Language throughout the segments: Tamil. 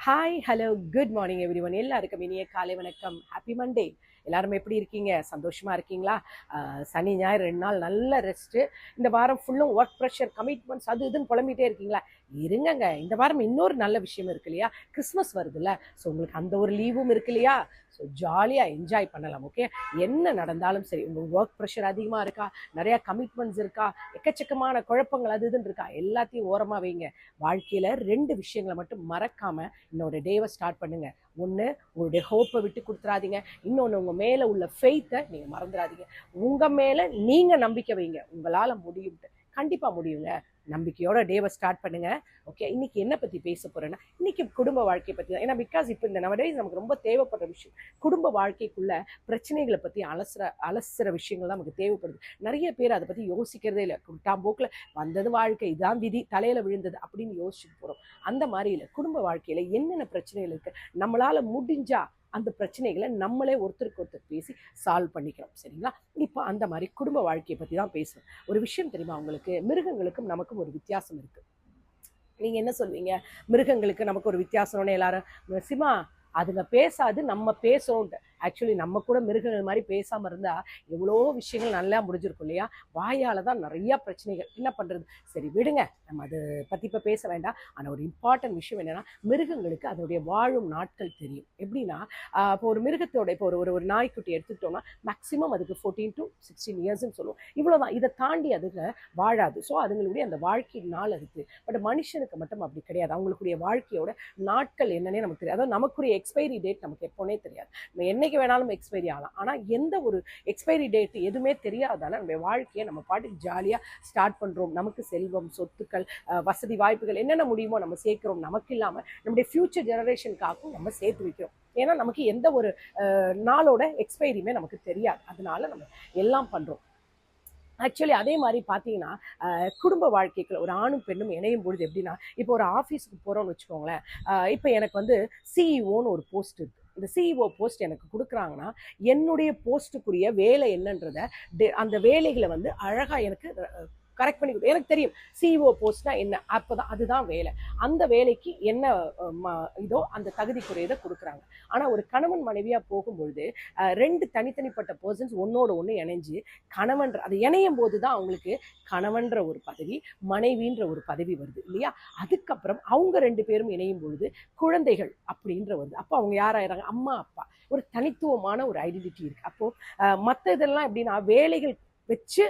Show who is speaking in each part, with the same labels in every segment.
Speaker 1: Hi, hello, good morning everyone. எல்லாருக்கும் இனிய காலை வணக்கம். Happy Monday. எல்லாரும் எப்படி இருக்கீங்க? சந்தோஷமா இருக்கீங்களா? சனி ஞாயிறு 2 நாள் நல்ல ரெஸ்ட்டு. இந்த வாரம் ஃபுல்லும் ஒர்க் ப்ரெஷர், கமிட்மெண்ட்ஸ் அது இதுன்னு புலம்பிகிட்டே இருக்கீங்களா? இருங்கங்க, இந்த வாரம் இன்னொரு நல்ல விஷயம் இருக்கு இல்லையா? கிறிஸ்மஸ் வருதுல்ல. ஸோ உங்களுக்கு அந்த ஒரு லீவும் இருக்கு இல்லையா? ஸோ ஜாலியாக என்ஜாய் பண்ணலாம். ஓகே, என்ன நடந்தாலும் சரி, உங்களுக்கு ஒர்க் ப்ரெஷர் அதிகமாக இருக்கா, நிறையா கமிட்மெண்ட்ஸ் இருக்கா, எக்கச்சக்கமான குழப்பங்கள் அது இதுன்னு இருக்கா, எல்லாத்தையும் ஓரமாக வைங்க. வாழ்க்கையில் 2 விஷயங்களை மட்டும் மறக்காமல் என்னோட டேவை ஸ்டார்ட் பண்ணுங்க. ஒன்று, உங்களுடைய ஹோப்பை விட்டு கொடுத்துறாதீங்க. இன்னொன்று, உங்கள் மேலே உள்ள ஃபெய்த்தை நீங்கள் மறந்துடாதீங்க. உங்கள் மேலே நீங்கள் நம்பிக்கை வைங்க. உங்களால் முடியும், கண்டிப்பாக முடியுங்க. நம்பிக்கையோட டேவை ஸ்டார்ட் பண்ணுங்க. ஓகே, இன்னைக்கு என்ன பற்றி பேச போறேன்னா, இன்னைக்கு குடும்ப வாழ்க்கையை பற்றி தான். ஏன்னா பிகாஸ் இப்போ இந்த நவடேஸ் நமக்கு ரொம்ப தேவைப்படுற விஷயம் குடும்ப வாழ்க்கைக்குள்ள பிரச்சனைகளை பற்றி அலசுற விஷயங்கள் தான் நமக்கு தேவைப்படுது. நிறைய பேர் அதை பற்றி யோசிக்கிறதே இல்லை. போக்கில் வந்தது வாழ்க்கை, இதான் விதி, தலையில விழுந்தது அப்படின்னு யோசிச்சுட்டு போகிறோம். அந்த மாதிரி இல்லை. குடும்ப வாழ்க்கையில் என்னென்ன பிரச்சனைகள் இருக்கு, நம்மளால முடிஞ்சா அந்த பிரச்சனைகளை நம்மளே ஒருத்தருக்கு ஒருத்தர் பேசி சால்வ் பண்ணிக்கிறோம். சரிங்களா? இப்போ அந்த மாதிரி குடும்ப வாழ்க்கையை பற்றி தான் பேசுகிறோம். ஒரு விஷயம் தெரியுமா உங்களுக்கு? மிருகங்களுக்கும் நமக்கும் ஒரு வித்தியாசம் இருக்குது. நீங்கள் என்ன சொல்வீங்க? மிருகங்களுக்கு நமக்கு ஒரு வித்தியாசம்னு எல்லாரும், சிமா அதுங்க பேசாது, நம்ம பேசுகிறோன்ட்டு. ஆக்சுவலி நம்ம கூட மிருகங்கள் மாதிரி பேசாமல் இருந்தால் எவ்வளோ விஷயங்கள் நல்லா முடிஞ்சிருக்கும் இல்லையா? வாயால் தான் நிறையா பிரச்சனைகள். என்ன பண்ணுறது? சரி விடுங்க, நம்ம அதை பற்றி இப்போ பேச வேண்டாம். ஆனால் ஒரு இம்பார்ட்டன்ட் விஷயம் என்னென்னா, மிருகங்களுக்கு அதனுடைய வாழும் நாட்கள் தெரியும். எப்படின்னா, இப்போ ஒரு மிருகத்தோட இப்போ ஒரு ஒரு நாய்க்குட்டி எடுத்துக்கிட்டோம்னா மேக்ஸிமம் அதுக்கு 14 to 16 இயர்ஸ்ன்னு சொல்லுவோம். இவ்வளோதான். இதை தாண்டி அதுங்க வாழாது. ஸோ அதுங்களுடைய அந்த வாழ்க்கை நாள் இருக்குது. பட் மனுஷனுக்கு மட்டும் அப்படி கிடையாது. அவங்களுக்குடைய வாழ்க்கையோட நாட்கள் என்னன்னே நமக்கு தெரியாது. அதாவது நமக்குரிய எக்ஸ்பைரி டேட் நமக்கு எப்போனே தெரியாது. நம்ம என்னைக்கு வேணாலும் எக்ஸ்பைரி ஆகலாம். ஆனால் எந்த ஒரு எக்ஸ்பைரி டேட் எதுவுமே தெரியாதால நம்ம வாழ்க்கையை நம்ம பாட்டுக்கு ஜாலியாக ஸ்டார்ட் பண்ணுறோம். நமக்கு செல்வம், சொத்துக்கள், வசதி வாய்ப்புகள் என்னென்ன முடியுமோ நம்ம சேர்க்குறோம். நமக்கு இல்லாமல் நம்முடைய ஃப்யூச்சர் ஜெனரேஷனுக்காகவும் நம்ம சேர்த்து வைக்கிறோம். ஏன்னா நமக்கு எந்த ஒரு நாளோட எக்ஸ்பைரியுமே நமக்கு தெரியாது. அதனால நம்ம எல்லாம் பண்ணுறோம். ஆக்சுவலி அதே மாதிரி பார்த்தீங்கன்னா, குடும்ப வாழ்க்கைக்குள்ள ஒரு ஆணும் பெண்ணும் இணையும் பொழுது எப்படின்னா, இப்போ ஒரு ஆஃபீஸுக்கு போகிறோம்னு வச்சுக்கோங்களேன். இப்போ எனக்கு வந்து சிஇஓன்னு ஒரு போஸ்ட் இருக்குது. இந்த சிஇஓ போஸ்ட் எனக்கு கொடுக்குறாங்கன்னா, என்னுடைய போஸ்ட்டுக்குரிய வேலை என்னன்றதை அந்த வேலைகளை வந்து அழகாக எனக்கு கரெக்ட் பண்ணி கொடு. எனக்கு தெரியும் சிஇஓ போஸ்ட்னா என்ன, அப்போ தான் அதுதான் வேலை. அந்த வேலைக்கு என்ன இதோ அந்த தகுதிக்குரியதை கொடுக்குறாங்க. ஆனால் ஒரு கணவன் மனைவியாக போகும்பொழுது 2 தனித்தனிப்பட்ட பர்சன்ஸ் ஒன்னோட ஒன்று இணைஞ்சு கணவன்ற அது இணையும் போது தான் அவங்களுக்கு கணவன்ற ஒரு பதவி, மனைவின்ற ஒரு பதவி வருது இல்லையா? அதுக்கப்புறம் அவங்க 2 பேரும் இணையும் பொழுது குழந்தைகள் அப்படின்ற வருது. அப்போ அவங்க யாராயிராங்க? அம்மா அப்பா. ஒரு தனித்துவமான ஒரு ஐடென்டிட்டி இருக்கு. அப்போது மற்ற இதெல்லாம் எப்படின்னா வேலைகள் வச்சு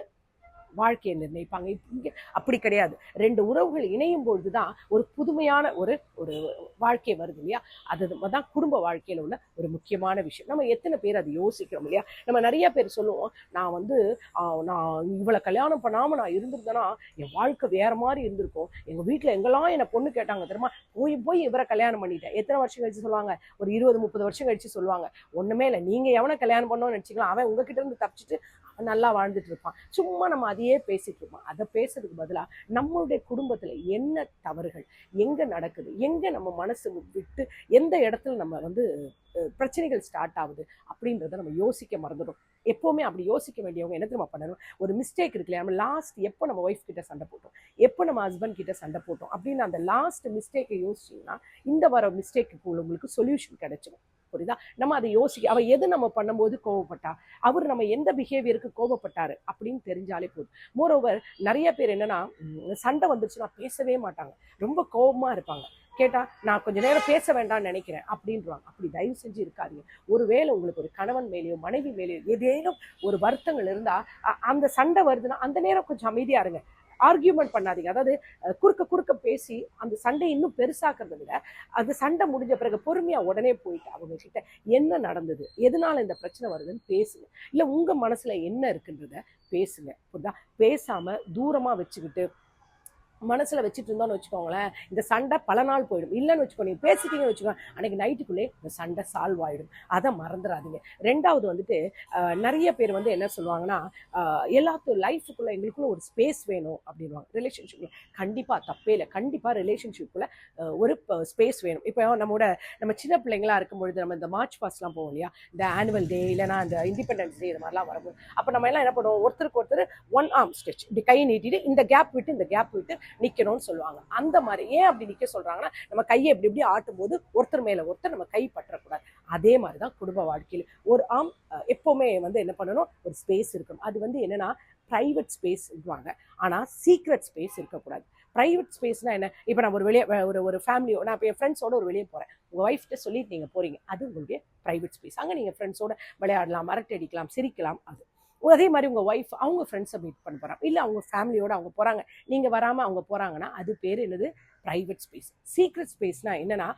Speaker 1: வாழ்க்கையை நிர்ணயிப்பாங்க. இங்கே அப்படி கிடையாது. 2 உறவுகள் இணையும் பொழுது தான் ஒரு புதுமையான ஒரு ஒரு வாழ்க்கை வருது இல்லையா? அதுதான் குடும்ப வாழ்க்கையில் உள்ள ஒரு முக்கியமான விஷயம். நம்ம எத்தனை பேர் அதை யோசிக்கிறோம் இல்லையா? நம்ம நிறைய பேர் சொல்லுவோம், நான் வந்து நான் இவளை கல்யாணம் பண்ணாமல் நான் இருந்திருந்தேன்னா என் வாழ்க்கை வேற மாதிரி இருந்திருக்கும். எங்கள் வீட்டில் எங்கெல்லாம் என்னை பொண்ணு கேட்டாங்க தெரியுமா, போய் இவரை கல்யாணம் பண்ணிட்டேன். எத்தனை வருஷம் கழிச்சு சொல்லுவாங்க? ஒரு 20-30 வருஷம் கழிச்சு சொல்லுவாங்க. ஒன்றுமே இல்லை, நீங்கள் எவனை கல்யாணம் பண்ணோன்னு நினச்சிக்கலாம், அவன் உங்ககிட்ட இருந்து தப்பிச்சுட்டு நல்லா வாழ்ந்துட்டு இருப்பான். சும்மா நம்ம அதையே பேசிட்டு இருப்போம். அதை பேசுறதுக்கு பதிலாக நம்மளுடைய குடும்பத்தில் என்ன தவறுகள் எங்கே நடக்குது, எங்கே நம்ம மனசு விட்டு எந்த இடத்துல நம்ம வந்து பிரச்சனைகள் ஸ்டார்ட் ஆகுது அப்படின்றத நம்ம யோசிக்க மறந்துடும். எப்போவுமே அப்படி யோசிக்க வேண்டியவங்க என்ன தெரியுமா பண்ணணும்? ஒரு மிஸ்டேக் இருக்கு இல்லையா? நம்ம லாஸ்ட் எப்போ நம்ம ஒய்ஃப் கிட்ட சண்டை போட்டோம், எப்போ நம்ம ஹஸ்பண்ட் கிட்ட சண்டை போட்டோம் அப்படின்னு அந்த லாஸ்ட் மிஸ்டேக்கை யோசிச்சிங்கன்னா இந்த வர மிஸ்டேக்கு உங்களுக்கு சொல்யூஷன் கிடைச்சிடும். புரியுதா? நம்ம அதை யோசிக்க, அவ எது நம்ம பண்ணும்போது கோவப்பட்டா, அவர் நம்ம எந்த பிஹேவியருக்கு கோவப்பட்டாரு அப்படின்னு தெரிஞ்சாலே போதும். மோரோவர் நிறைய பேர் என்னன்னா, சண்டை வந்துருச்சுன்னா பேசவே மாட்டாங்க, ரொம்ப கோபமா இருப்பாங்க. கேட்டா நான் கொஞ்ச நேரம் பேச வேண்டாம்னு நினைக்கிறேன் அப்படின்றாங்க. அப்படி தயவு செஞ்சு இருக்காதீங்க. ஒருவேளை உங்களுக்கு ஒரு கணவன் மேலேயோ மனைவி மேலேயோ ஏதேனும் ஒரு வருத்தங்கள் இருந்தா அந்த சண்டை வருதுன்னா அந்த நேரம் கொஞ்சம் அமைதியா இருங்க. ஆர்கியூமெண்ட் பண்ணாதீங்க. அதாவது குறுக்க பேசி அந்த சண்டை இன்னும் பெருசாக்குறத விட அது சண்டை முடிஞ்ச பிறகு பொறுமையா உடனே போயிட்டு அவங்க கிட்ட என்ன நடந்தது, எதனால இந்த பிரச்சனை வருதுன்னு பேசுங்க. இல்லை உங்க மனசுல என்ன இருக்குன்றத பேசுங்க. புரியுதா? பேசாம தூரமா வச்சுக்கிட்டு மனசில் வச்சுட்டு இருந்தோம்னு வச்சுக்கோங்களேன், இந்த சண்டை பல நாள் போயிடும். இல்லைன்னு வச்சுக்கோ, நீங்கள் பேசிட்டீங்கன்னு வச்சுக்கோங்க, அன்றைக்கி நைட்டுக்குள்ளே இந்த சண்டை சால்வ் ஆகிடும். அதை மறந்துடாதீங்க. 2வது வந்துட்டு நிறைய பேர் வந்து என்ன சொல்லுவாங்கன்னா, எல்லாத்துக்கும் லைஃபுக்குள்ளே எங்களுக்குள்ள ஒரு ஸ்பேஸ் வேணும் அப்படின்வாங்க. ரிலேஷன்ஷிப்பில் கண்டிப்பாக தப்பே இல்லை. கண்டிப்பாக ரிலேஷன்ஷிப்பில் ஒரு ஸ்பேஸ் வேணும். இப்போ நம்ம சின்ன பிள்ளைங்களாக இருக்கும்பொழுது நம்ம இந்த மார்ச் பாஸ்ட்லாம் போவோம் இல்லையா? இந்த ஆனுவல் டே இல்லைனா இந்த இண்டிபெண்டன்ஸ் டே இது மாதிரிலாம் வரும்போது அப்போ நம்ம எல்லாம் என்ன பண்ணுவோம்? ஒருத்தருக்கு ஒருத்தர் 1 arm stretch இப்படி கை நீட்டிட்டு இந்த கேப் விட்டு நிக்கணும்னு சொல்லுவாங்க. அந்த மாதிரி ஏன் அப்படி நிக்க சொல்றாங்கன்னா, நம்ம கையை இப்படி இப்படி ஆட்டும் போது ஒருத்தர் மேல ஒருத்தர் நம்ம கை பற்றக்கூடாது. அதே மாதிரிதான் குடும்ப வாழ்க்கையில் ஒரு ஆம் எப்பவுமே வந்து என்ன பண்ணணும், ஒரு ஸ்பேஸ் இருக்கணும். அது வந்து என்னன்னா பிரைவேட் ஸ்பேஸ் சொல்லுவாங்க, ஆனா சீக்ரெட் ஸ்பேஸ் இருக்கக்கூடாது. பிரைவேட் ஸ்பேஸ்னா என்ன, இப்போ நான் ஒரு வெளியே ஒரு ஃபேமிலியோ, நான் இப்போ என் ஃப்ரெண்ட்ஸோட ஒரு வெளியே போறேன், உங்க ஒய்ஃப்ட்ட சொல்லிட்டு நீங்க போறீங்க, அது உங்களுடைய பிரைவேட் ஸ்பேஸ். அங்க நீங்க ஃப்ரெண்ட்ஸோட விளையாடலாம், அரட்டை அடிக்கலாம், சிரிக்கலாம். அது அதே மாதிரி உங்க ஒய்ஃப் அவங்க ஃப்ரெண்ட்ஸை மீட் பண்ண போறாங்க, இல்ல அவங்க ஃபேமிலியோட அவங்க போறாங்க, நீங்க வராம அவங்க போறாங்கன்னா அது பேர் என்னது, பிரைவேட் ஸ்பேஸ். சீக்ரெட் ஸ்பேஸ்னா என்னன்னா,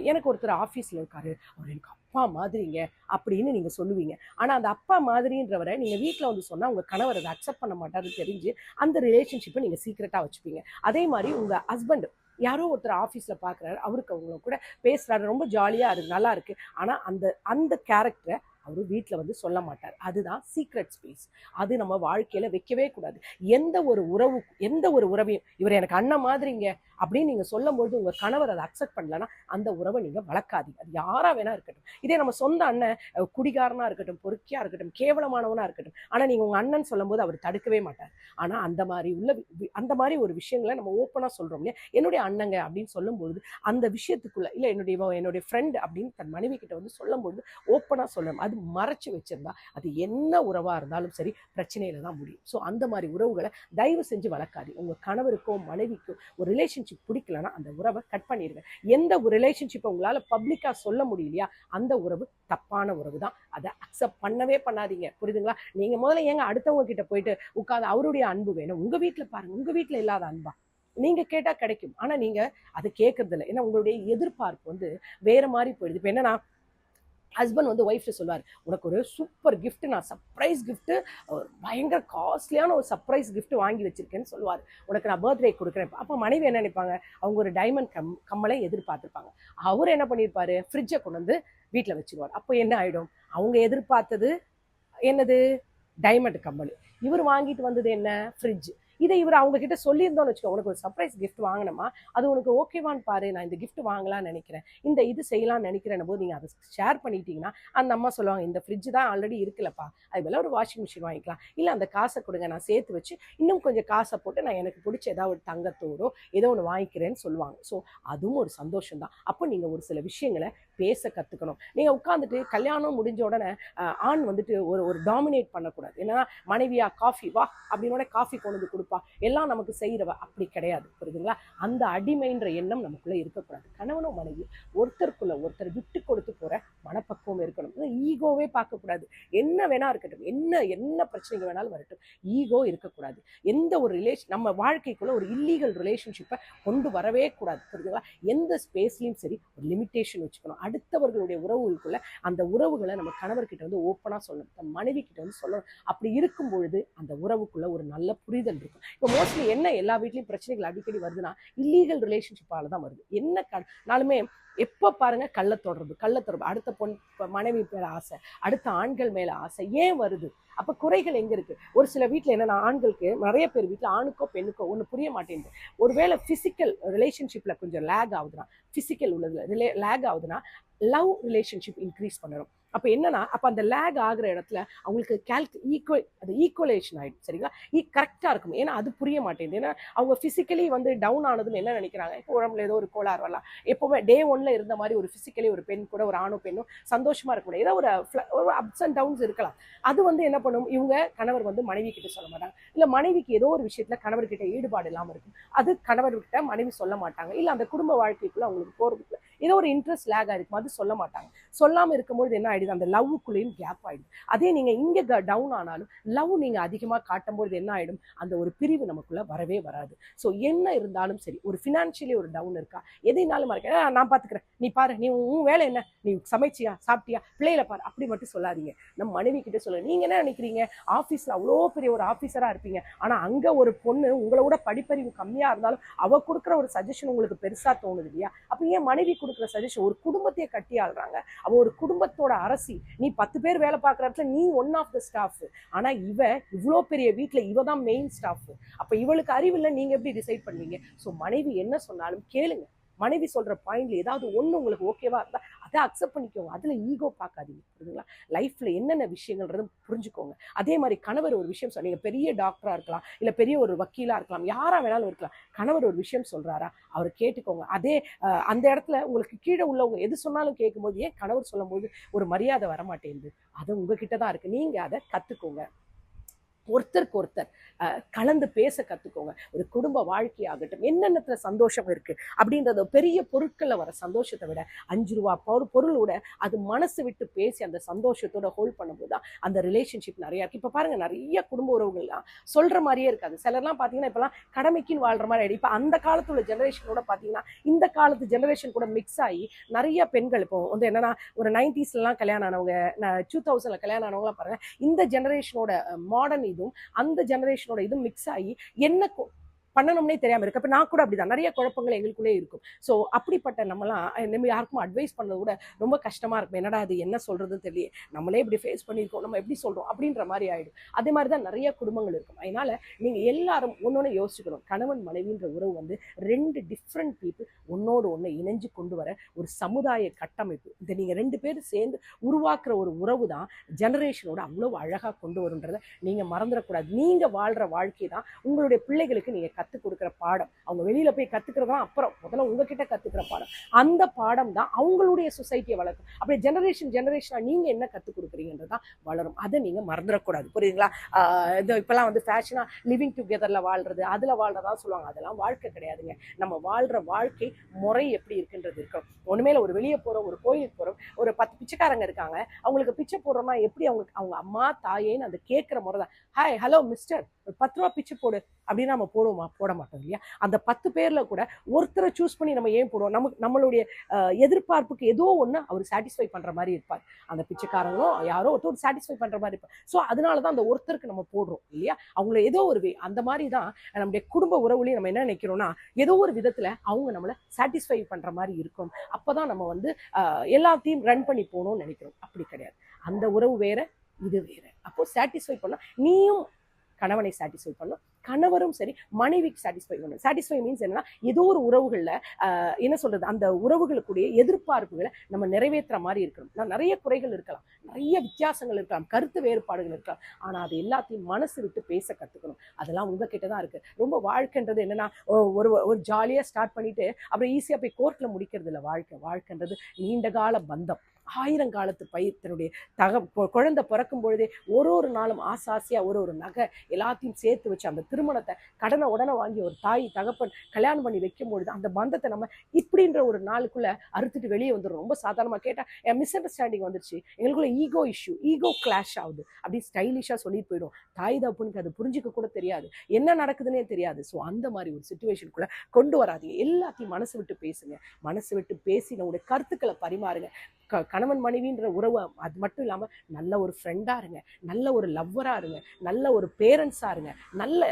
Speaker 1: எனக்கு ஒருத்தர் ஆஃபீஸில் இருக்காரு, அவர் எனக்கு அப்பா மாதிரிங்க அப்படின்னு நீங்கள் சொல்லுவீங்க. ஆனால் அந்த அப்பா மாதிரின்றவரை நீங்கள் வீட்டில் வந்து சொன்னால் உங்கள் கணவர் அதை அக்செப்ட் பண்ண மாட்டாருன்னு தெரிஞ்சு அந்த ரிலேஷன்ஷிப்பை நீங்கள் சீக்ரெட்டாக வச்சுப்பீங்க. அதே மாதிரி உங்கள் ஹஸ்பண்ட் யாரோ ஒருத்தர் ஆஃபீஸில் பார்க்குறாரு, அவருக்கு அவங்கள கூட பேசுகிறாரு, ரொம்ப ஜாலியாக இருக்குது, நல்லா இருக்குது, ஆனால் அந்த அந்த கேரக்டரை அவர் வீட்டில் வந்து சொல்ல மாட்டார். அதுதான் சீக்ரெட் ஸ்பேஸ். அது நம்ம வாழ்க்கையில் வைக்கவே கூடாது. எந்த ஒரு உறவையும் இவர் எனக்கு அண்ணன் மாதிரிங்க அப்படின்னு நீங்கள் சொல்லும்போது உங்கள் கணவர் அதை அக்செப்ட் பண்ணலன்னா அந்த உறவை நீங்கள் வளர்க்காதீங்க. அது யாராக வேணா இருக்கட்டும். இதே நம்ம சொந்த அண்ணன் குடிகாரனாக இருக்கட்டும், பொறுக்கியாக இருக்கட்டும், கேவலமானவனாக இருக்கட்டும், ஆனால் நீங்கள் உங்கள் அண்ணன் சொல்லும்போது அவர் தடுக்கவே மாட்டார். ஆனால் அந்த மாதிரி ஒரு விஷயங்களை நம்ம ஓப்பனாக சொல்கிறோம் இல்லையா, என்னுடைய அண்ணங்க அப்படின்னு சொல்லும்பொழுது அந்த விஷயத்துக்குள்ள இல்லை என்னுடைய ஃப்ரெண்ட் அப்படின்னு தன் மனைவி கிட்ட வந்து சொல்லும்பொழுது ஓப்பனாக சொல்லணும். அது மறைச்சு வச்சிருந்தா அது என்ன உறவாக இருந்தாலும் சரி பிரச்சனையில தான் முடியும். ஸோ அந்த மாதிரி உறவுகளை தயவு செஞ்சு வளர்க்காது. உங்கள் கணவருக்கோ மனைவிக்கோ ஒரு ரிலேஷன்ஷிப் பிடிக்கலன்னா அந்த உறவை கட் பண்ணிடுங்க. எந்த ஒரு ரிலேஷன்ஷிப்பை உங்களால் பப்ளிக்காக சொல்ல முடியலையா அந்த உறவு தப்பான உறவு தான். அதை அக்செப்ட் பண்ணவே பண்ணாதீங்க. புரியுதுங்களா? நீங்கள் முதல்ல ஏங்க அடுத்தவங்க கிட்ட போயிட்டு உட்காந்து அவருடைய அன்பு வேணும், உங்கள் வீட்டில் பாருங்க, உங்கள் வீட்டில் இல்லாத அன்பா நீங்க கேட்டா கிடைக்கும், ஆனா நீங்க அதை கேட்கறது இல்லை. ஏன்னா உங்களுடைய எதிர்பார்ப்பு வந்து வேற மாதிரி போயிடுது. இப்போ என்னன்னா ஹஸ்பண்ட் வந்து ஒய்ஃப்ட்ட சொல்லுவார், உனக்கு ஒரு சூப்பர் கிஃப்ட், நான் சர்ப்ரைஸ் கிஃப்ட்டு, பயங்கர காஸ்ட்லியான ஒரு சர்ப்ரைஸ் கிஃப்ட் வாங்கி வச்சிருக்கேன்னு சொல்லுவார், உனக்கு நான் பர்த்டே கொடுக்குறேன். அப்போ மனைவி என்ன நினைப்பாங்க, அவங்க ஒரு டைமண்ட் கம்மலை எதிர்பார்த்துருப்பாங்க. அவர் என்ன பண்ணியிருப்பாரு, ஃப்ரிட்ஜை கொண்டு வந்து வீட்டில் வச்சுருவார். அப்போ என்ன ஆகிடும், அவங்க எதிர்பார்த்தது என்னது, டைமண்ட் கம்மல், இவர் வாங்கிட்டு வந்தது என்ன, ஃப்ரிட்ஜ். இதை இவர் அவங்க கிட்ட சொல்லியிருந்தோம்னு வச்சுக்கோ, உனக்கு ஒரு சர்ப்ரைஸ் கிஃப்ட் வாங்கினமா, அது உனக்கு ஓகேவான்னு பாரு, நான் இந்த கிஃப்ட் வாங்கலாம்னு நினைக்கிறேன், இந்த இது செய்யலாம்னு நினைக்கிறேன் போது நீங்கள் அதை ஷேர் பண்ணிட்டீங்கன்னா அந்த அம்மா சொல்லுவாங்க, இந்த ஃப்ரிட்ஜ் தான் ஆல்ரெடி இருக்குல்லப்பா, அது போல ஒரு வாஷிங் மிஷின் வாங்கிக்கலாம், இல்லை அந்த காசை கொடுங்க, நான் சேர்த்து வச்சு இன்னும் கொஞ்சம் காசை போட்டு நான் எனக்கு பிடிச்ச ஏதாவது ஒரு தங்கத்தோடோ ஏதோ ஒன்று வாங்கிக்கிறேன்னு சொல்லுவாங்க. ஸோ அதுவும் ஒரு சந்தோஷம் தான். அப்போ நீங்கள் ஒரு சில விஷயங்களை பேச கற்றுக்கணும். நீங்கள் உட்காந்துட்டு கல்யாணம் முடிஞ்ச உடனே ஆண் வந்துட்டு ஒரு டாமினேட் பண்ணக்கூடாது. என்னன்னா மனைவியா காஃபி வா அப்படின்னோட காஃபி கொண்டு வந்து கொடுப்பா, எல்லாம் நமக்கு செய்கிறவ, அப்படி கிடையாது. புரியுதுங்களா? அந்த அடிமைன்ற எண்ணம் நமக்குள்ளே இருக்கக்கூடாது. கணவனும் மனைவி ஒருத்தருக்குள்ள ஒருத்தர் விட்டு கொடுத்து போகிற மனப்பக்குவம் இருக்கணும். ஈகோவே பார்க்கக்கூடாது. என்ன வேணா இருக்கட்டும், என்ன பிரச்சனைகள் வேணாலும் வரட்டும், ஈகோ இருக்கக்கூடாது. எந்த ஒரு நம்ம வாழ்க்கைக்குள்ள ஒரு இல்லீகல் ரிலேஷன்ஷிப்பை கொண்டு வரவே கூடாது. புரியுதுங்களா? எந்த ஸ்பேஸ்லையும் சரி ஒரு லிமிட்டேஷன் வச்சுக்கணும். அடுத்தவர்களுடைய உறவுகளுக்குள்ள அந்த உறவுகளை நம்ம கணவர்கிட்ட வந்து ஓப்பனாக சொல்லணும், நம்ம மனைவி கிட்ட வந்து சொல்லணும். அப்படி இருக்கும் பொழுது அந்த உறவுக்குள்ள ஒரு நல்ல புரிதல் இருக்கும். இப்போ மோஸ்ட்லி என்ன எல்லா வீட்லையும் பிரச்சனைகள் அடிக்கடி வருதுன்னா இல்லீகல் ரிலேஷன்ஷிப்பால தான் வருது. நாளுமே எப்போ பாருங்க கள்ளத்தொடர்பு, அடுத்த மனைவி மேல ஆசை, அடுத்த ஆண்கள் மேல ஆசை, ஏன் வருது? அப்ப குறைகள் எங்க இருக்கு? ஒரு சில வீட்டுல என்னன்னா ஆண்களுக்கு, நிறைய பேர் வீட்டுல ஆணுக்கோ பெண்ணுக்கோ ஒண்ணு புரிய மாட்டேங்குது. ஒருவேளை பிசிக்கல் ரிலேஷன்ஷிப்ல கொஞ்சம் லேக் ஆகுதுன்னா, பிசிக்கல் உள்ளதுல லேக் ஆகுதுன்னா லவ் ரிலேஷன்ஷிப் இன்க்ரீஸ் பண்ணணும். அப்போ என்னன்னா, அப்போ அந்த லேக் ஆகிற இடத்துல அவங்களுக்கு ஈக்குவலேஷன் ஆகிடும். சரிங்களா? கரெக்டாக இருக்கும். ஏன்னா அது புரிய மாட்டேங்குது. ஏன்னா அவங்க ஃபிசிக்கலி வந்து டவுன் ஆனதுன்னு என்ன நினைக்கிறாங்க, இப்போ உடம்புல ஏதோ ஒரு கோளாறு வரலாம், எப்போவுமே டே 1 இருந்த மாதிரி ஒரு ஃபிசிக்கலி ஒரு பெண் கூட, ஒரு ஆணோ பெண்ணோ சந்தோஷமா இருக்க முடியாது, ஏதோ ஒரு அப்ஸ் அண்ட் டவுன்ஸ் இருக்கலாம். அது வந்து என்ன பண்ணும், இவங்க கணவர் வந்து மனைவி கிட்ட சொல்ல மாட்டாங்க, இல்லை மனைவிக்கு ஏதோ ஒரு விஷயத்துல கணவர்கிட்ட ஈடுபாடு இல்லாமல் இருக்கும், அது கணவர்கிட்ட மனைவி சொல்ல மாட்டாங்க. இல்லை அந்த குடும்ப வாழ்க்கைக்குள்ள அவங்களுக்கு போகிறதுக்குள்ள ஏதோ ஒரு இன்ட்ரெஸ்ட் லேக் ஆகிருக்கும், அது சொல்ல மாட்டாங்க. சொல்லாமல் இருக்கும்போது என்ன ஆயிடுது, அந்த லவ்வுக்குள்ளேயும் கேப் ஆயிடுது. அதே நீங்க இங்க டவுன் ஆனாலும் லவ் நீங்க அதிகமா காட்டும்போது என்ன ஆயிடும், அந்த ஒரு பிரிவு நமக்குள்ள வரவே வராது. ஸோ என்ன இருந்தாலும் சரி, ஒரு ஃபினான்ஷியலி ஒரு டவுன் இருக்கா, எதைனாலும் இருக்க, நான் பாத்துக்கிறேன், நீ பாரு, நீ உன் வேலை என்ன, நீ சமைச்சியா, சாப்பிட்டியா, பிள்ளைகளை பாரு, அப்படி மட்டும் சொல்லாதீங்க. நம்ம மனைவி கிட்ட சொல்லுங்க. நீங்க என்ன நினைக்கிறீங்க, ஆபீஸ்ல அவ்வளோ பெரிய ஒரு ஆபீசரா இருப்பீங்க, ஆனா அங்க ஒரு பொண்ணு உங்களை விட படிப்பறிவு கம்மியா இருந்தாலும் அவ கொடுக்குற ஒரு சஜஷன் உங்களுக்கு பெருசா தோணுது இல்லையா? அப்ப ஏன் மனைவி கொடுக்குற சஜஷன், ஒரு குடும்பத்தையே கட்டி ஆள்றாங்க, அவ ஒரு குடும்பத்தோட அரசி, நீ 10 பேர் வேலை பார்க்குற இடத்துல நீ ஒன் ஆஃப் த ஸ்டாஃப், ஆனா இவ்வளோ பெரிய வீட்டுல இவ தான் மெயின் ஸ்டாஃப். அப்ப இவளுக்கு அறிவில்லை, நீங்க எப்படி டிசைட் பண்ணுவீங்க? ஸோ மனைவி என்ன சொன்னாலும் கேளுங்க. மனைவி சொல்ற பாயிண்ட்ல ஏதாவது ஒண்ணு உங்களுக்கு ஓகேவா இருந்தா அதை அக்செப்ட் பண்ணிக்கோங்க. அதுல ஈகோ பார்க்காதீங்க. புரியுதுங்களா? லைஃப்ல என்னென்ன விஷயங்கள்ன்றது புரிஞ்சுக்கோங்க. அதே மாதிரி கணவர் ஒரு விஷயம் சொன்னீங்க, பெரிய டாக்டரா இருக்கலாம், இல்ல பெரிய ஒரு வக்கீலா இருக்கலாம், யாரா வேணாலும் இருக்கலாம். கணவர் ஒரு விஷயம் சொல்றாரா, அவர் கேட்டுக்கோங்க. அதே அந்த இடத்துல உங்களுக்கு கீழே உள்ளவங்க எது சொன்னாலும் கேட்கும்போது ஏன் கணவர் சொல்லும் போது ஒரு மரியாதை வரமாட்டேங்குது? அது உங்ககிட்ட தான் இருக்கு. நீங்க அதை கத்துக்கோங்க. ஒருத்தருக்கு ஒருத்தர் கலந்து பேச கத்துக்கோங்க. ஒரு குடும்ப வாழ்க்கையாகட்டும், என்னென்னத்துல சந்தோஷம் இருக்கு அப்படின்றத, பெரிய பொருட்கள்ல வர சந்தோஷத்தை விட 5 ரூபா பொருளோட அது மனசு விட்டு பேசி அந்த சந்தோஷத்தோட ஹோல்ட் பண்ணும்போது தான் அந்த ரிலேஷன்ஷிப் நிறைய இருக்கு. இப்ப பாருங்க, நிறைய குடும்ப உறவுகள்லாம் சொல்ற மாதிரியே இருக்காது. சிலர்லாம் பாத்தீங்கன்னா இப்பெல்லாம் கடமைக்குன்னு வாழ்ற மாதிரி ஆயிடுச்சு. இப்ப அந்த காலத்துல உள்ள ஜெனரேஷனோட பாத்தீங்கன்னா இந்த காலத்து ஜெனரேஷன் கூட மிக்ஸ் ஆகி நிறைய பெண்கள் இப்போ வந்து என்னன்னா, ஒரு 90s கல்யாணம் ஆனவங்க, 2000 கல்யாணம் ஆனவங்களாம் பாருங்க, இந்த ஜெனரேஷனோட மாடர்ன் இதுவும் அந்த ஜெனரேஷனோட இதுவும் மிக்ஸ் ஆகி என்ன பண்ணணும்னே தெரியாம இருக்கு. அப்ப நான் கூட அப்படிதான், நிறைய குழப்பங்கள் எங்களுக்குள்ளே இருக்கும். ஸோ அப்படிப்பட்ட நம்மலாம் நம்ம யாருக்கும் அட்வைஸ் பண்ணது கூட ரொம்ப கஷ்டமா இருக்கும். என்னடா அது என்ன சொல்றதுன்னு தெரியல, நம்மளே இப்படி ஃபேஸ் பண்ணியிருக்கோம், நம்ம எப்படி சொல்றோம் அப்படின்ற மாதிரி ஆயிடும். அதே மாதிரி தான் நிறைய குடும்பங்கள் இருக்கும். அதனால நீங்க எல்லாரும் ஒன்னொன்னு யோசிச்சுக்கணும். கணவன் மனைவின்ற உறவு வந்து 2 டிஃப்ரெண்ட் பீப்புள் ஒன்னோடு ஒன்று இணைஞ்சு கொண்டு வர ஒரு சமுதாய கட்டமைப்பு. இதை நீங்க 2 பேரும் சேர்ந்து உருவாக்குற ஒரு உறவு தான் ஜெனரேஷனோட அவ்வளவு அழகா கொண்டு வரும்ன்றதை நீங்க மறந்துடக்கூடாது. நீங்க வாழ்ற வாழ்க்கை தான் உங்களுடைய பிள்ளைகளுக்கு நீங்க கற்றுக் கொடுக்குற பாடம். அவங்க வெளியில போய் கத்துக்கிறதா அப்புறம், முதல்ல உங்ககிட்ட கத்துக்கிற பாடம். அந்த பாடம் தான் அவங்களுடைய சொசைட்டியை வளர்க்கும். அப்படி ஜெனரேஷனா நீங்க என்ன கத்துக் கொடுக்குறீங்கன்றதான் வளரும். அதை நீங்க மறந்துடக்கூடாது. புரியுதுங்களா? இப்பெல்லாம் வந்து ஃபேஷனா லிவிங் டுகெதர்ல வாழ்றது, அதுல வாழ்றதா சொல்லுவாங்க. அதெல்லாம் வாழ்க்கை கிடையாதுங்க. நம்ம வாழ்ற வாழ்க்கை முறை எப்படி இருக்குன்றது இருக்கும். ஒண்ணுமேல ஒரு வெளியே போறோம், ஒரு கோயிலுக்கு போறோம், ஒரு 10 பிச்சைக்காரங்க இருக்காங்க, அவங்களுக்கு பிச்சை போடுறோம்னா எப்படி அவங்க அம்மா தாயேன்னு அந்த கேட்கிற முறை தான். ஹாய், ஹலோ மிஸ்டர், ஒரு 10 ரூபா பிச்சை போடு அப்படின்னு நம்ம போடுவோமா? போட மாட்டோம் இல்லையா? அந்த 10 பேர்ல கூட ஒருத்தரை சூஸ் பண்ணி நம்ம ஏன் போடுவோம்? நம்மளுடைய எதிர்பார்ப்புக்கு ஏதோ ஒண்ணு அவர் சாட்டிஸ்ஃபை பண்ற மாதிரி இருப்பார். அந்த பிச்சைக்காரங்களும் யாரோ ஒருத்தர் சாட்டிஸ்ஃபை பண்ற மாதிரி இருப்பார். ஸோ அதனாலதான் அந்த ஒருத்தருக்கு நம்ம போடுறோம் இல்லையா? அவங்கள ஏதோ ஒரு அந்த மாதிரி தான் நம்முடைய குடும்ப உறவுலையும் நம்ம என்ன நினைக்கிறோம்னா, ஏதோ ஒரு விதத்துல அவங்க நம்மளை சாட்டிஸ்ஃபை பண்ற மாதிரி இருக்கும். அப்பதான் நம்ம வந்து எல்லாத்தையும் ரன் பண்ணி போகணும்னு நினைக்கிறோம். அப்படி கிடையாது. அந்த உறவு வேற, இது வேற. அப்போ சாட்டிஸ்ஃபை பண்ண நீயும் கணவனை சாட்டிஸ்ஃபை பண்ணும், கணவரும் சரி மனைவிக்கு சாட்டிஸ்ஃபை பண்ணும். சாட்டிஸ்ஃபை மீன்ஸ் என்னன்னா, ஏதோ ஒரு உறவுகள்ல என்ன சொல்றது, அந்த உறவுகளுக்குடைய எதிர்பார்ப்புகளை நம்ம நிறைவேற்றுற மாதிரி இருக்கணும். நிறைய குறைகள் இருக்கலாம், நிறைய வித்தியாசங்கள் இருக்கலாம், கருத்து வேறுபாடுகள் இருக்கலாம். ஆனா அது எல்லாத்தையும் மனசு விட்டு பேச கத்துக்கணும். அதெல்லாம் உங்ககிட்ட தான் இருக்கு. ரொம்ப வாழ்க்கைன்றது என்னன்னா, ஒரு ஜாலியா ஸ்டார்ட் பண்ணிட்டு அப்புறம் ஈஸியா போய் கோர்ட்ல முடிக்கிறது இல்லை. வாழ்க்கைன்றது நீண்ட கால பந்தம். 1000 காலத்து பயிர். தன்னுடைய குழந்தை பிறக்கும் பொழுதே ஒரு நாளும் ஆசாசியா ஒரு நகை எல்லாத்தையும் சேர்த்து வச்சு அந்த திருமணத்தை கடனை உடனே வாங்கி ஒரு தாய் தகப்பன் கல்யாணம் பண்ணி வைக்கும் பொழுது அந்த பந்தத்தை நம்ம இப்படின்ற ஒரு நாளுக்குள்ள அறுத்துட்டு வெளியே வந்துடும். ரொம்ப சாதாரணமா கேட்டா மிஸ் அண்டர்ஸ்டாண்டிங் வந்துருச்சு, எங்களுக்குள்ள ஈகோ கிளாஷ் ஆகுது அப்படி ஸ்டைலிஷா சொல்லிட்டு போயிடும். தாய் தகப்பனுக்கு அது புரிஞ்சுக்க கூட தெரியாது, என்ன நடக்குதுன்னே தெரியாது. ஸோ அந்த மாதிரி ஒரு சிச்சுவேஷனுக்குள்ள கொண்டு வராதீங்க. எல்லாத்தையும் மனசு விட்டு பேசுங்க. மனசு விட்டு பேசி நம்முடைய கருத்துக்களை பரிமாறுங்க. கணவன் மனைவின்ற உறவு அது மட்டும் இல்லாம நல்ல ஒரு ஃப்ரெண்டா இருங்க, நல்ல ஒரு லவ்வரா இருங்க, நல்ல ஒரு பேரண்ட்ஸா இருங்க.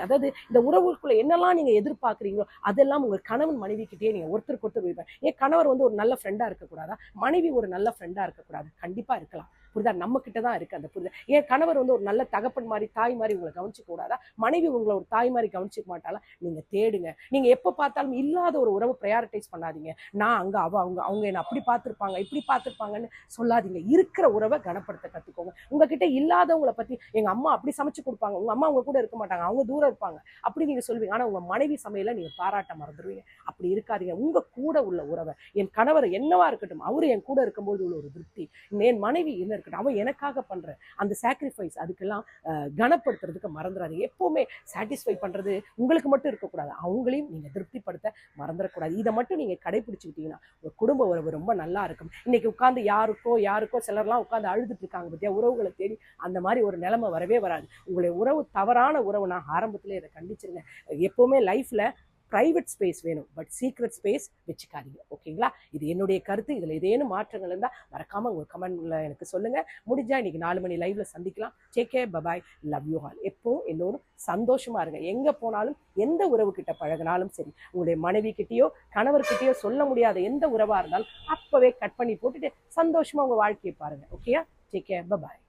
Speaker 1: அதாவது இந்த உறவுக்குள்ள என்னெல்லாம் நீங்க எதிர்பார்க்குறீங்களோ அதெல்லாம் உங்க கணவன் மனைவி கிட்டே நீங்க ஒருத்தருக்கு ஒருத்தர் வைப்பாங்க. ஏன் கணவர் வந்து ஒரு நல்ல ஃப்ரெண்டா இருக்கக்கூடாதா? மனைவி ஒரு நல்ல ஃப்ரெண்டா இருக்கக்கூடாது? கண்டிப்பா இருக்கலாம். புரிதா? நம்ம கிட்ட தான் இருக்கு அந்த புரிதல். ஏன் கணவர் வந்து ஒரு நல்ல தகப்பன் மாதிரி தாய் மாதிரி உங்களை கவனிச்சுக்க கூடாதா? மனைவி உங்களை ஒரு தாய் மாதிரி கவனிச்சுக்க மாட்டாளா? நீங்க தேடுங்க. நீங்க எப்ப பார்த்தாலும் இல்லாத ஒரு உறவை ப்ரையாரிட்டைஸ் பண்ணாதீங்க. நான் அங்க அவங்க என்ன அப்படி பார்த்துருப்பாங்க இப்படி பார்த்துருப்பாங்கன்னு சொல்லாதீங்க. இருக்கிற உறவை கனப்படுத்த கத்துக்கோங்க. உங்ககிட்ட இல்லாதவங்களை பத்தி, எங்க அம்மா அப்படி சமைச்சு கொடுப்பாங்க, உங்க அம்மா உங்க கூட இருக்க மாட்டாங்க, அவங்க தூரம் இருப்பாங்க அப்படி நீங்க சொல்லுவீங்க. ஆனா உங்க மனைவி சமையல நீங்க பாராட்ட மறந்துடுவீங்க. அப்படி இருக்காதீங்க. உங்க கூட உள்ள உறவை, என் கணவர் என்னவா இருக்கட்டும், அவரு என் கூட இருக்கும்போது உள்ள ஒரு திருப்தி, என் மனைவி என்ன இருக்கட்டும், அவன் எனக்காக பண்ற அந்த சாக்ரிஃபைஸ், அதுக்கெல்லாம் கனப்படுத்துறதுக்கு மறந்துடாதீங்க. எப்பவுமே சாட்டிஸ்ஃபை பண்றது உங்களுக்கு மட்டும் இருக்கக்கூடாது, அவங்களையும் நீங்க திருப்திப்படுத்த மறந்துடக்கூடாது. இதை மட்டும் நீங்க கடைபிடிச்சுக்கிட்டீங்கன்னா ஒரு குடும்ப உறவு ரொம்ப நல்லா இருக்கும். இன்னைக்கு உட்காந்து யாருக்கோ சிலர்லாம் உட்காந்து அழுதுட்டு இருக்காங்க பத்தியா, உறவுகளை தேடி. அந்த மாதிரி ஒரு நிலைமை வரவே வராது. உங்களுடைய உறவு தவறான உறவு, நான் ஆரம்பத்திலே இதை கண்டிச்சிருங்க. எப்பவுமே லைஃப்ல பிரைவேட் ஸ்பேஸ் வேணும், பட் சீக்ரெட் ஸ்பேஸ் வச்சுக்காதீங்க. ஓகேங்களா? இது என்னுடைய கருத்து. இதில் ஏதேனும் மாற்றங்கள் இருந்தால் மறக்காம உங்க கமெண்ட்ல எனக்கு சொல்லுங்க. முடிஞ்சா இன்னைக்கு 4 மணி லைவ்ல சந்திக்கலாம். Take care, bye bye, love you all. எப்பவும் எல்லோரும் சந்தோஷமா இருங்க. எங்க போனாலும் எந்த உறவு கிட்ட பழகினாலும் சரி, உங்களுடைய மனைவி கிட்டேயோ கணவர்கிட்டயோ சொல்ல முடியாத எந்த உறவா இருந்தாலும் அப்பவே கட் பண்ணி போட்டுட்டு சந்தோஷமா உங்க வாழ்க்கையை பாருங்க. ஓகேயா? Take care, bye bye.